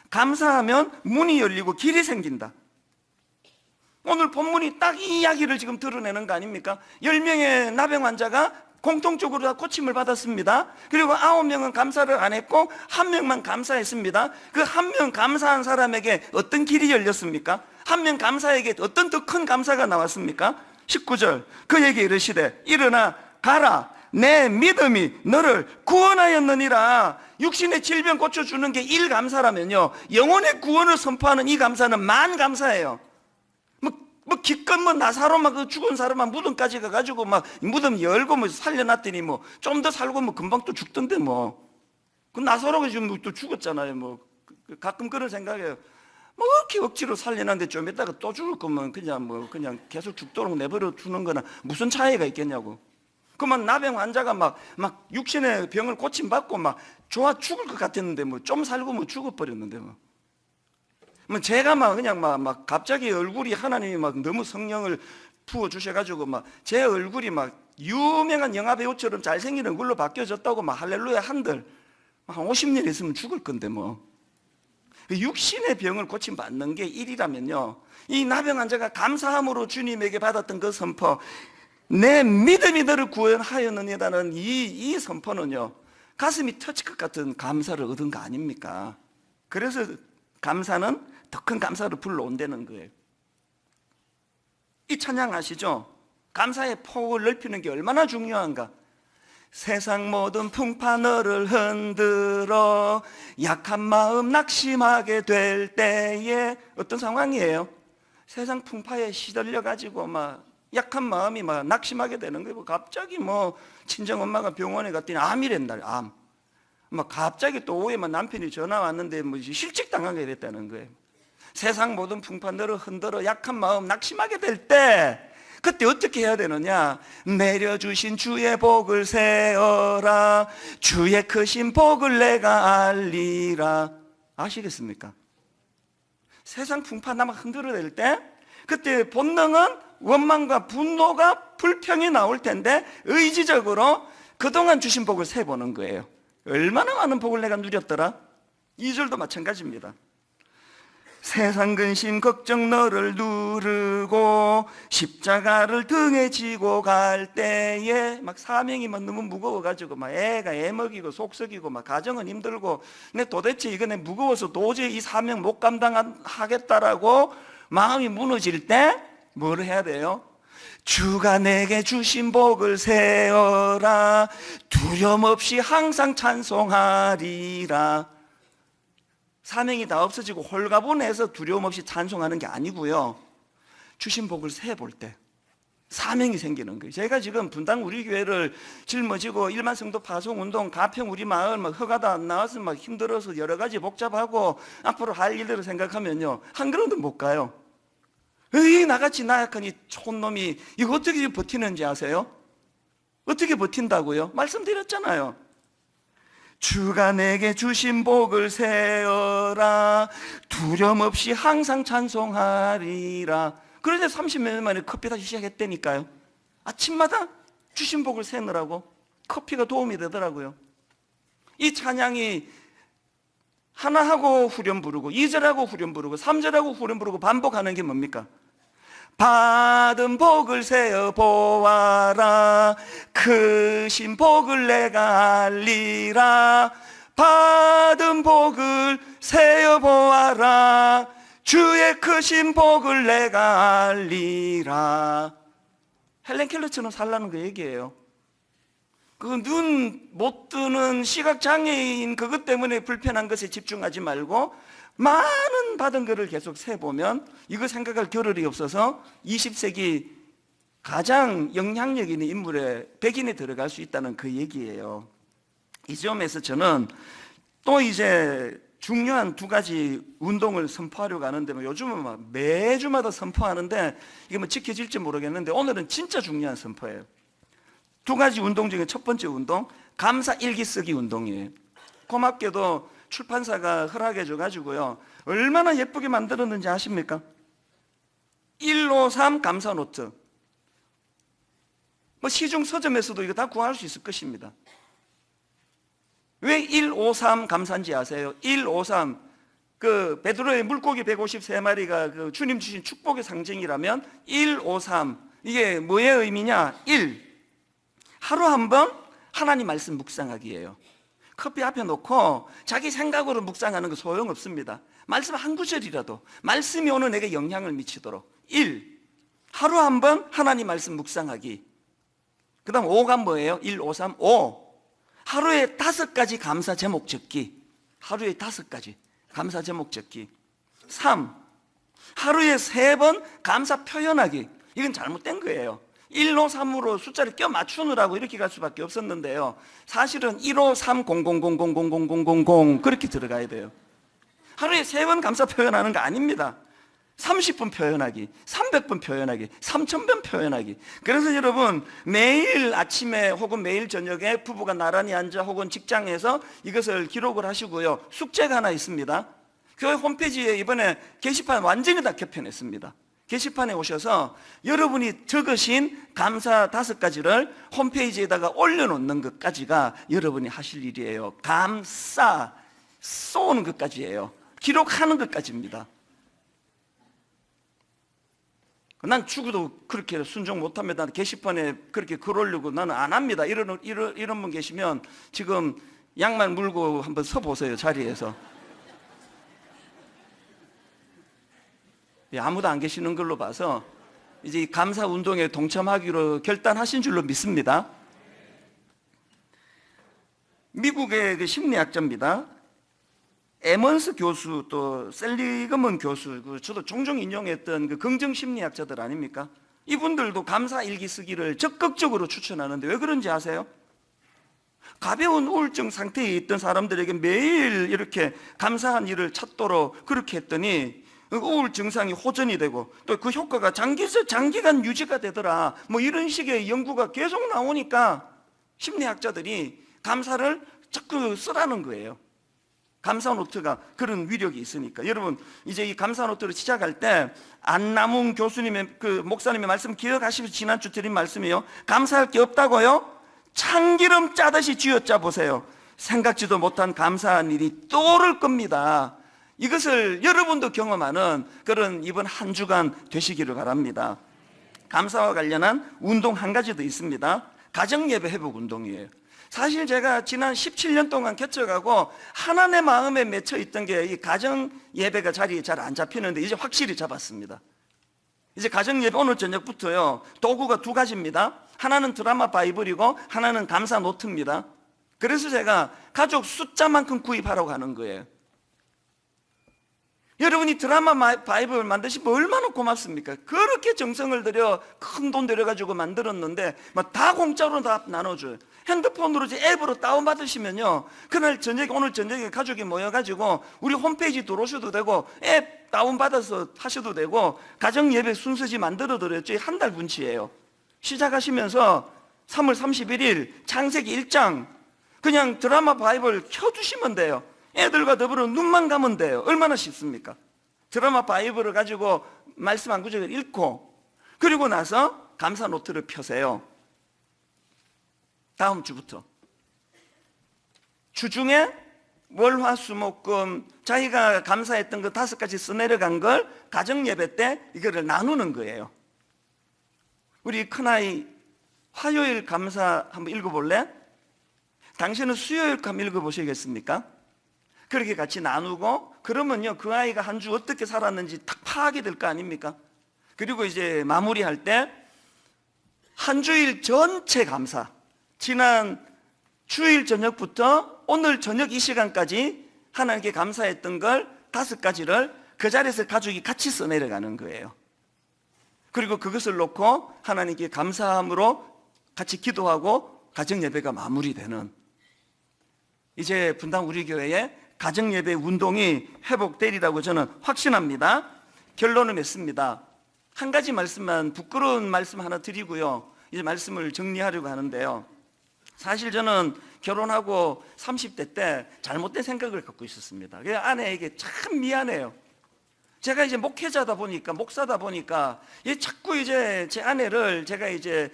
감사하면 문이 열리고 길이 생긴다. 오늘 본문이 딱 이 이야기를 지금 드러내는 거 아닙니까? 10명의 나병 환자가 공통적으로 다 고침을 받았습니다. 그리고 9명은 감사를 안 했고 1명만 감사했습니다. 그 1명 감사한 사람에게 어떤 길이 열렸습니까? 1명 감사에게 어떤 더 큰 감사가 나왔습니까? 19절, 그에게 이르시되 일어나 가라, 내 믿음이 너를 구원하였느니라. 육신의 질병 고쳐주는 게 1감사라면요, 영혼의 구원을 선포하는 이 감사는 만 감사예요. 기껏 나사로 죽은 사람만 무덤까지 가가지고 무덤 열고 살려놨더니 좀 더 살고 금방 또 죽던데 그 나사로가 지금 또 죽었잖아요. 가끔 그런 생각해요. 이렇게 억지로 살려놨는데 좀 이따가 또 죽을 거면 그냥 계속 죽도록 내버려 두는 거나 무슨 차이가 있겠냐고. 그만 나병 환자가 막 육신의 병을 고침받고 좋아 죽을 것 같았는데 좀 살고 죽어버렸는데 제가 갑자기 얼굴이 하나님이 너무 성령을 부어주셔가지고 제 얼굴이 유명한 영화배우처럼 잘생긴 얼굴로 바뀌어졌다고 할렐루야 한들 한 50년 있으면 죽을 건데 육신의 병을 고침받는 게 일이라면요, 이 나병 환자가 감사함으로 주님에게 받았던 그 선포, 내 믿음이 너를 구원하였느니라는 이 선포는요, 가슴이 터질 것 같은 감사를 얻은 거 아닙니까? 그래서 감사는 더 큰 감사를 불러온다는 거예요. 이 찬양 아시죠? 감사의 폭을 넓히는 게 얼마나 중요한가. 세상 모든 풍파 너를 흔들어 약한 마음 낙심하게 될 때에, 어떤 상황이에요? 세상 풍파에 시들려 가지고 약한 마음이 낙심하게 되는 거예요. 갑자기 친정 엄마가 병원에 갔더니 암이랬나, 암. 갑자기 또 오후에 남편이 전화 왔는데 실직 당하게 됐다는 거예요. 세상 모든 풍파 너를 흔들어 약한 마음 낙심하게 될 때, 그때 어떻게 해야 되느냐? 내려주신 주의 복을 세어라, 주의 크신 복을 내가 알리라. 아시겠습니까? 세상 풍파 막 흔들어댈 때, 그때 본능은 원망과 분노가 불평이 나올 텐데 의지적으로 그동안 주신 복을 세보는 거예요. 얼마나 많은 복을 내가 누렸더라? 2절도 마찬가지입니다. 세상 근심 걱정 너를 누르고 십자가를 등에 지고 갈 때에 사명이 너무 무거워가지고 애가 애먹이고 속썩이고 가정은 힘들고 도대체 이거 내 무거워서 도저히 이 사명 못 감당하겠다라고 마음이 무너질 때 뭘 해야 돼요? 주가 내게 주신 복을 세어라, 두려움 없이 항상 찬송하리라. 사명이 다 없어지고 홀가분해서 두려움 없이 찬송하는 게 아니고요, 주신 복을 세볼 때 사명이 생기는 거예요. 제가 지금 분당 우리 교회를 짊어지고 일만 성도 파송운동, 가평 우리 마을 허가도 안 나와서 힘들어서 여러 가지 복잡하고 앞으로 할 일들을 생각하면요, 한 걸음도 못 가요. 나같이 나약한 이 촌놈이 이거 어떻게 버티는지 아세요? 어떻게 버틴다고요? 말씀드렸잖아요. 주가 내게 주신 복을 세어라, 두려움 없이 항상 찬송하리라. 그런데 30몇 년 만에 커피 다시 시작했다니까요. 아침마다 주신 복을 세느라고 커피가 도움이 되더라고요. 이 찬양이 하나하고 후렴 부르고 2절하고 후렴 부르고 3절하고 후렴 부르고 반복하는 게 뭡니까? 받은 복을 세어 보아라, 크신 복을 내가 알리라. 받은 복을 세어 보아라, 주의 크신 복을 내가 알리라. 헬렌 켈러처럼 살라는 그 얘기예요. 그 눈 못 뜨는 시각장애인 그것 때문에 불편한 것에 집중하지 말고 많은 받은 것을 계속 세보면 이거 생각할 겨를이 없어서 20세기 가장 영향력 있는 인물에 백인이 들어갈 수 있다는 그 얘기예요. 이 점에서 저는 또 이제 중요한 두 가지 운동을 선포하려고 하는데, 요즘은 막 매주마다 선포하는데 이게 뭐 지켜질지 모르겠는데, 오늘은 진짜 중요한 선포예요. 두 가지 운동 중에 첫 번째 운동, 감사 일기 쓰기 운동이에요. 고맙게도 출판사가 허락해 줘가지고요, 얼마나 예쁘게 만들었는지 아십니까? 153 감사 노트. 뭐 시중 서점에서도 이거 다 구할 수 있을 것입니다. 왜 153 감사인지 아세요? 153, 그 베드로의 물고기 153마리가 그 주님 주신 축복의 상징이라면 153, 이게 뭐의 의미냐? 1, 하루 한 번 하나님 말씀 묵상하기예요. 커피 앞에 놓고 자기 생각으로 묵상하는 거 소용없습니다. 말씀 한 구절이라도, 말씀이 오늘 내게 영향을 미치도록. 1, 하루 한 번 하나님 말씀 묵상하기. 그 다음 5가 뭐예요? 1, 5, 3, 5, 하루에 5가지 감사 제목 적기. 하루에 5가지 감사 제목 적기. 3, 하루에 3번 감사 표현하기. 이건 잘못된 거예요. 1로 3으로 숫자를 껴 맞추느라고 이렇게 갈 수밖에 없었는데요, 사실은 1호 3 0 0 0 0 0 0 0 0 0 그렇게 들어가야 돼요. 하루에 3번 감사 표현하는 거 아닙니다. 30분 표현하기, 300번 표현하기, 3000번 표현하기. 그래서 여러분, 매일 아침에 혹은 매일 저녁에 부부가 나란히 앉아 혹은 직장에서 이것을 기록을 하시고요, 숙제가 하나 있습니다. 교회 홈페이지에 이번에 게시판 완전히 다 개편했습니다. 게시판에 오셔서 여러분이 적으신 감사 5가지를 홈페이지에다가 올려놓는 것까지가 여러분이 하실 일이에요. 감사, 쏘는 것까지예요. 기록하는 것까지입니다. 난 죽어도 그렇게 순종 못합니다. 게시판에 그렇게 글 올리고 나는 안 합니다. 이런 분 계시면 지금 양말 물고 한번 서보세요, 자리에서. 아무도 안 계시는 걸로 봐서 이제 이 감사 운동에 동참하기로 결단하신 줄로 믿습니다. 미국의 그 심리학자입니다. 에먼스 교수, 또 셀리그먼 교수, 저도 종종 인용했던 그 긍정 심리학자들 아닙니까? 이분들도 감사 일기 쓰기를 적극적으로 추천하는데 왜 그런지 아세요? 가벼운 우울증 상태에 있던 사람들에게 매일 이렇게 감사한 일을 찾도록 그렇게 했더니 우울 증상이 호전이 되고, 또 그 효과가 장기간 유지가 되더라, 뭐 이런 식의 연구가 계속 나오니까 심리학자들이 감사를 자꾸 쓰라는 거예요. 감사 노트가 그런 위력이 있으니까. 여러분, 이제 이 감사 노트를 시작할 때 안남웅 교수님의 그 목사님의 말씀 기억하시면서 지난주 드린 말씀이요, 감사할 게 없다고요? 참기름 짜듯이 쥐어짜 보세요. 생각지도 못한 감사한 일이 떠오를 겁니다. 이것을 여러분도 경험하는 그런 이번 한 주간 되시기를 바랍니다. 감사와 관련한 운동 한 가지 더 있습니다. 가정예배 회복 운동이에요. 사실 제가 지난 17년 동안 개척하고 하나님의 마음에 맺혀 있던 게 이 가정예배가 자리에 잘 안 잡히는데 이제 확실히 잡았습니다. 이제 가정예배 오늘 저녁부터요, 도구가 2가지입니다. 하나는 드라마 바이블이고 하나는 감사 노트입니다. 그래서 제가 가족 숫자만큼 구입하라고 하는 거예요. 여러분이 드라마 바이블 만드시면 얼마나 고맙습니까? 그렇게 정성을 들여 큰 돈 들여가지고 만들었는데 막 다 공짜로 다 나눠줘요. 핸드폰으로 이제 앱으로 다운받으시면요, 그날 저녁에, 오늘 저녁에 가족이 모여가지고 우리 홈페이지 들어오셔도 되고 앱 다운받아서 하셔도 되고, 가정예배 순서지 만들어드렸죠. 한 달 분치예요. 시작하시면서 3월 31일 창세기 1장 그냥 드라마 바이블 켜두시면 돼요. 애들과 더불어 눈만 감으면 돼요. 얼마나 쉽습니까? 드라마 바이블을 가지고 말씀 한 구절을 읽고, 그리고 나서 감사 노트를 펴세요. 다음 주부터 주중에 월화수목금 자기가 감사했던 그 5가지 써내려간 걸 가정예배 때 이거를 나누는 거예요. 우리 큰아이 화요일 감사 한번 읽어볼래? 당신은 수요일 한번 읽어보시겠습니까? 그렇게 같이 나누고, 그러면요, 그 아이가 한 주 어떻게 살았는지 딱 파악이 될 거 아닙니까? 그리고 이제 마무리할 때 한 주일 전체 감사, 지난 주일 저녁부터 오늘 저녁 이 시간까지 하나님께 감사했던 걸 5가지를 그 자리에서 가족이 같이 써내려가는 거예요. 그리고 그것을 놓고 하나님께 감사함으로 같이 기도하고 가정예배가 마무리되는, 이제 분당 우리 교회의 가정예배 운동이 회복되리라고 저는 확신합니다. 결론을 맺습니다. 한 가지 말씀만, 부끄러운 말씀 하나 드리고요, 이제 말씀을 정리하려고 하는데요. 사실 저는 결혼하고 30대 때 잘못된 생각을 갖고 있었습니다. 그래서 아내에게 참 미안해요. 제가 이제 목회자다 보니까, 목사다 보니까 자꾸 이제 제 아내를 제가 이제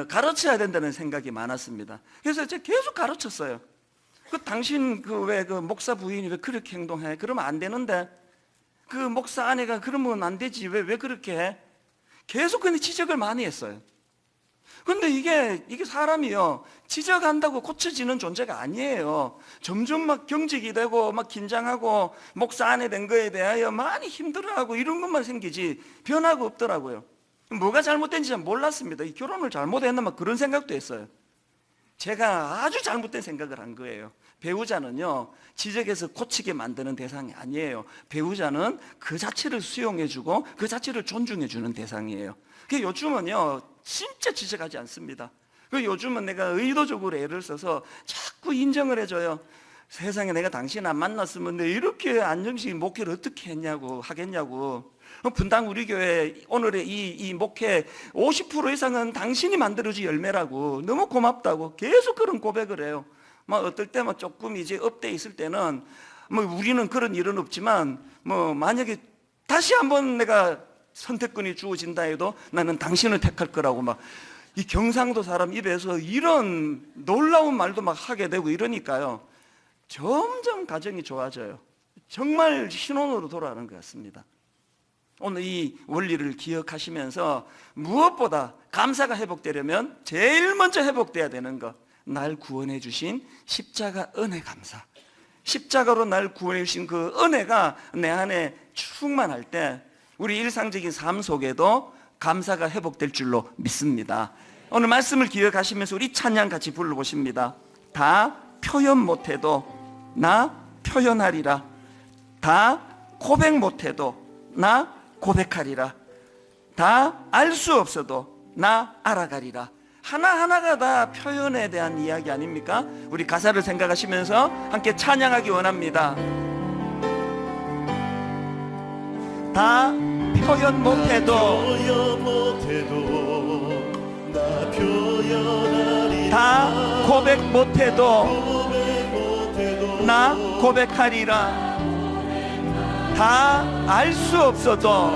가르쳐야 된다는 생각이 많았습니다. 그래서 제가 계속 가르쳤어요. 당신 왜 목사 부인이 왜 그렇게 행동해? 그러면 안 되는데, 그 목사 아내가 그러면 안 되지, 왜 그렇게 해? 계속 근데 지적을 많이 했어요. 근데 이게 사람이요, 지적한다고 고쳐지는 존재가 아니에요. 점점 막 경직이 되고 막 긴장하고 목사 아내 된 거에 대하여 많이 힘들어하고 이런 것만 생기지 변화가 없더라고요. 뭐가 잘못된지 잘 몰랐습니다. 이 결혼을 잘못했나 막 그런 생각도 했어요. 제가 아주 잘못된 생각을 한 거예요. 배우자는요, 지적해서 고치게 만드는 대상이 아니에요. 배우자는 그 자체를 수용해주고 그 자체를 존중해주는 대상이에요. 요즘은요, 진짜 지적하지 않습니다. 요즘은 내가 의도적으로 애를 써서 자꾸 인정을 해줘요. 세상에, 내가 당신 안 만났으면 내 이렇게 안정식 목회를 어떻게 하겠냐고. 분당 우리 교회 오늘의 이 목회 50% 이상은 당신이 만들어준 열매라고, 너무 고맙다고 계속 그런 고백을 해요. 어떨 때 조금 이제 업돼 있을 때는 우리는 그런 일은 없지만 만약에 다시 한번 내가 선택권이 주어진다 해도 나는 당신을 택할 거라고 이 경상도 사람 입에서 이런 놀라운 말도 하게 되고 이러니까요, 점점 가정이 좋아져요. 정말 신혼으로 돌아가는 것 같습니다. 오늘 이 원리를 기억하시면서 무엇보다 감사가 회복되려면 제일 먼저 회복돼야 되는 것, 날 구원해 주신 십자가 은혜 감사. 십자가로 날 구원해 주신 그 은혜가 내 안에 충만할 때 우리 일상적인 삶 속에도 감사가 회복될 줄로 믿습니다. 오늘 말씀을 기억하시면서 우리 찬양 같이 불러보십니다. 다 표현 못해도 나 표현하리라. 다 고백 못해도 나 고백하리라. 다 알 수 없어도 나 알아가리라. 하나하나가 다 표현에 대한 이야기 아닙니까? 우리 가사를 생각하시면서 함께 찬양하기 원합니다. 다 표현 못해도 나 표현하리라. 다 고백 못해도 나 고백하리라. 다 알 수 없어도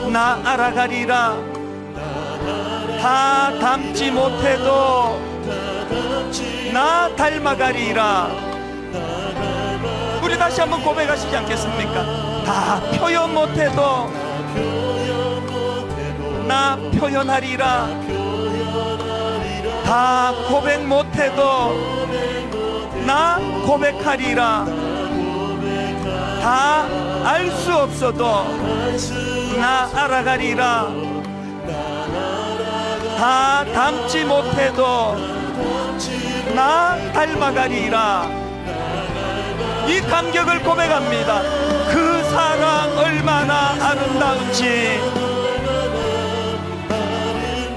나 알아가리라. 다 닮지 못해도 나 닮아가리라. 우리 다시 한번 고백하시지 않겠습니까? 다 표현 못해도 나 표현하리라. 다 고백 못해도 나 고백하리라. 다 알 수 없어도 나 알아가리라. 다 닮지 못해도 나 닮아가리라. 이 감격을 고백합니다. 그 사랑 얼마나 아름다운지,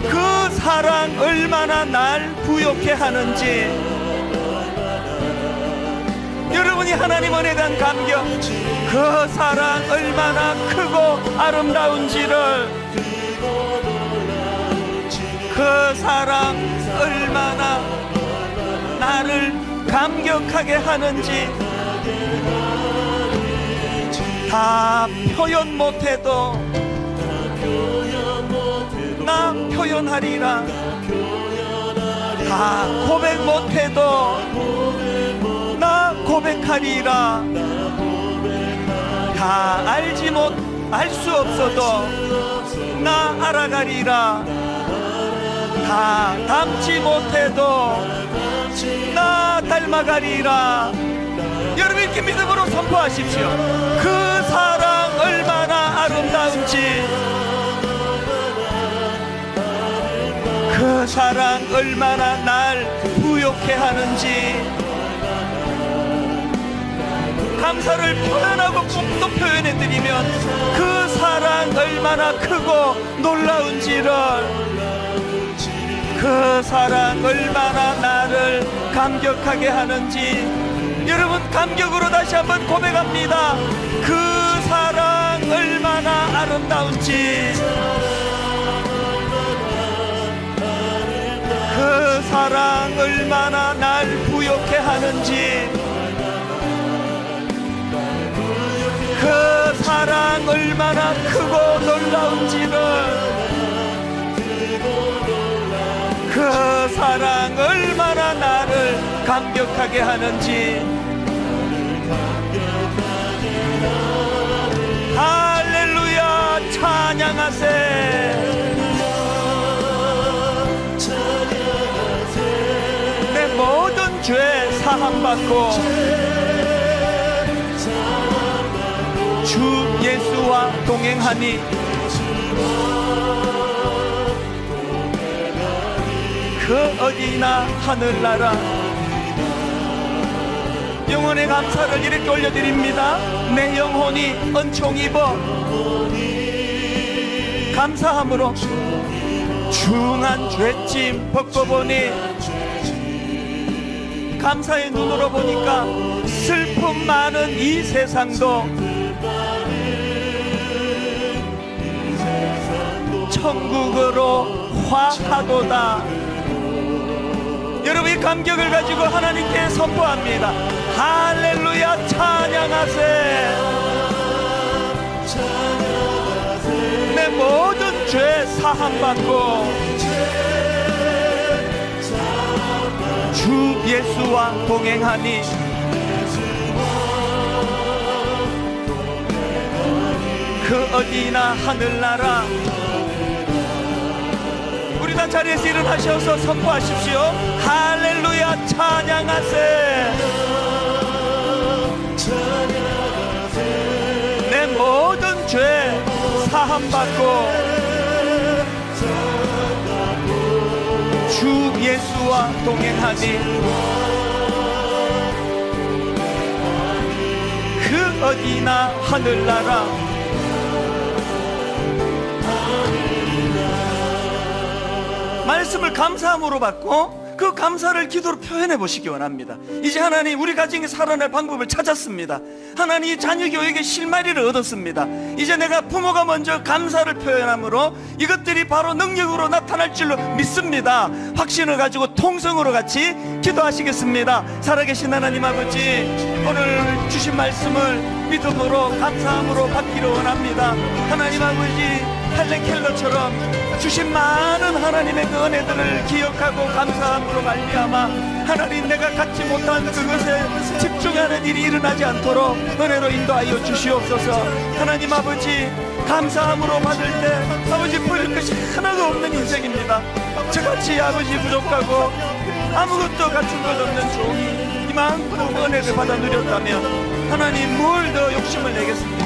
그 사랑 얼마나 날 부욕해 하는지. 여러분이 하나님 은혜에 대한 감격, 그 사랑 얼마나 크고 아름다운지를, 그 사랑 얼마나 나를 감격하게 하는지 다 표현 못해도 나 표현하리라. 다 고백 못해도 나 고백하리라. 다 알 수 없어도 나 알아가리라. 다 닮지 못해도 나 닮아가리라. 여러분 이렇게 믿음으로 선포하십시오. 그 사랑 얼마나 아름다운지, 그 사랑 얼마나 날 부욕해 하는지, 감사를 표현하고 꼭 또 표현해드리면 그 사랑 얼마나 크고 놀라운지를, 그 사랑 얼마나 나를 감격하게 하는지 여러분 감격으로 다시 한번 고백합니다. 그 사랑 얼마나 아름다운지, 그 사랑 얼마나 날 부욕해 하는지, 그 사랑 얼마나 크고 놀라운지를, 그 사랑 얼마나 나를 감격하게 하는지. 할렐루야, 찬양하세. 내 모든 죄 사함받고 주 예수와 동행하니 그 어디나 하늘나라. 영혼의 감사를 이렇게 올려드립니다. 내 영혼이 은총 입어 감사함으로 중한 죄짐 벗고보니, 감사의 눈으로 보니까 슬픔 많은 이 세상도 천국으로 화하도다. 여러분 이 감격을 가지고 하나님께 선포합니다. 할렐루야, 찬양하세. 내 모든 죄 사함받고 주 예수와 동행하니 그 어디나 하늘나라. 우리 다 자리에서 일어나셔서 선포하십시오. 할렐루야, 찬양하세. 내 모든 죄 사함받고 주 예수와 동행하니 그 어디나 하늘나라. 말씀을 감사함으로 받고 그 감사를 기도로 표현해 보시기 원합니다. 이제 하나님, 우리 가정이 살아날 방법을 찾았습니다. 하나님, 자녀 교육의 실마리를 얻었습니다. 이제 내가 부모가 먼저 감사를 표현함으로 이것들이 바로 능력으로 나타날 줄로 믿습니다. 확신을 가지고 통성으로 같이 기도하시겠습니다. 살아계신 하나님 아버지, 오늘 주신 말씀을 믿음으로 감사함으로 받기를 원합니다. 하나님 아버지, 헬렌 켈러처럼 주신 많은 하나님의 그 은혜들을 기억하고 감사함으로 말미암아 하나님, 내가 갖지 못한 그것에 집중하는 일이 일어나지 않도록 은혜로 인도하여 주시옵소서. 하나님 아버지, 감사함으로 받을 때 아버지 버릴 것이 하나도 없는 인생입니다. 저같이 아버지 부족하고 아무것도 갖춘 것 없는 종이 이만큼 은혜를 받아 누렸다면 하나님, 뭘 더 욕심을 내겠습니까?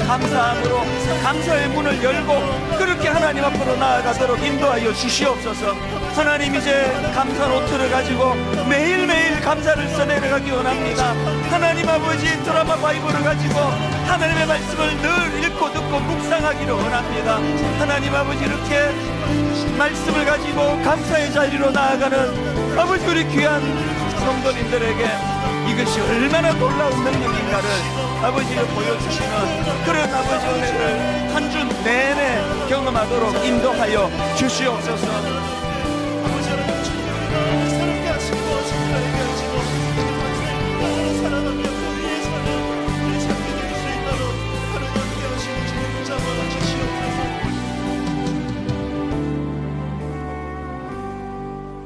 감사함으로 감사의 문을 열고 그렇게 하나님 앞으로 나아가도록 인도하여 주시옵소서. 하나님, 이제 감사 노트를 가지고 매일매일 감사를 써내려가기 원합니다. 하나님 아버지, 드라마 바이블을 가지고 하나님의 말씀을 늘 읽고 듣고 묵상하기를 원합니다. 하나님 아버지, 이렇게 말씀을 가지고 감사의 자리로 나아가는 아버지, 우리 귀한 성도님들에게 이것이 얼마나 놀라운 능력인가를 아버지를 보여주시는 그런 아버지 은혜를 한 주 내내 경험하도록 인도하여 주시옵소서. 아버지 하나님, 주님을 새롭게 하시고 친구에게 하시고 사랑하며 우리의 삶을 삶게 될 수 있도록 하나님 함께 하시고 주님 잡아 주시옵소서.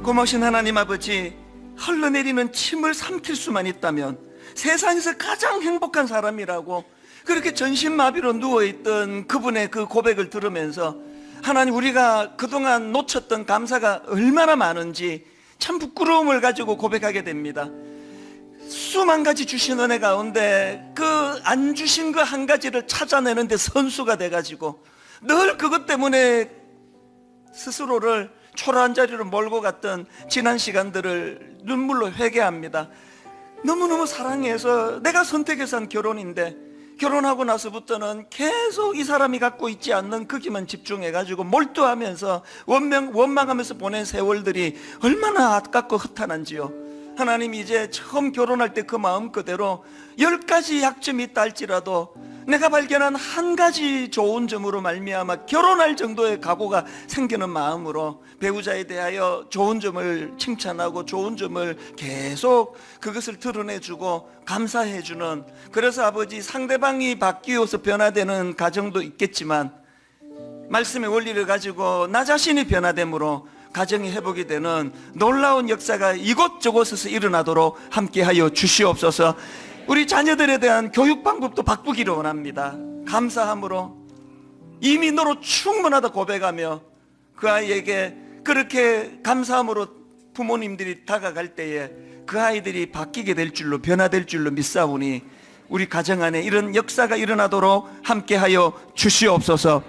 고마우신 하나님 아버지, 흘러내리는 침을 삼킬 수만 있다면 세상에서 가장 행복한 사람이라고 그렇게 전신마비로 누워있던 그분의 그 고백을 들으면서 하나님, 우리가 그동안 놓쳤던 감사가 얼마나 많은지 참 부끄러움을 가지고 고백하게 됩니다. 수만 가지 주신 은혜 가운데 그 안 주신 그 한 가지를 찾아내는데 선수가 돼가지고 늘 그것 때문에 스스로를 초라한 자리로 몰고 갔던 지난 시간들을 눈물로 회개합니다. 너무너무 사랑해서 내가 선택해서 한 결혼인데, 결혼하고 나서부터는 계속 이 사람이 갖고 있지 않는 거기만 집중해가지고 몰두하면서 원망하면서 보낸 세월들이 얼마나 아깝고 허탄한지요. 하나님이 이제 처음 결혼할 때 그 마음 그대로 10가지 약점이 있다 할지라도 내가 발견한 한 가지 좋은 점으로 말미암아 결혼할 정도의 각오가 생기는 마음으로 배우자에 대하여 좋은 점을 칭찬하고 좋은 점을 계속 그것을 드러내주고 감사해주는, 그래서 아버지 상대방이 바뀌어서 변화되는 가정도 있겠지만 말씀의 원리를 가지고 나 자신이 변화됨으로 가정이 회복이 되는 놀라운 역사가 이곳저곳에서 일어나도록 함께하여 주시옵소서. 우리 자녀들에 대한 교육 방법도 바꾸기를 원합니다. 감사함으로 이미 너로 충분하다 고백하며 그 아이에게 그렇게 감사함으로 부모님들이 다가갈 때에 그 아이들이 바뀌게 될 줄로, 변화될 줄로 믿사오니 우리 가정 안에 이런 역사가 일어나도록 함께하여 주시옵소서.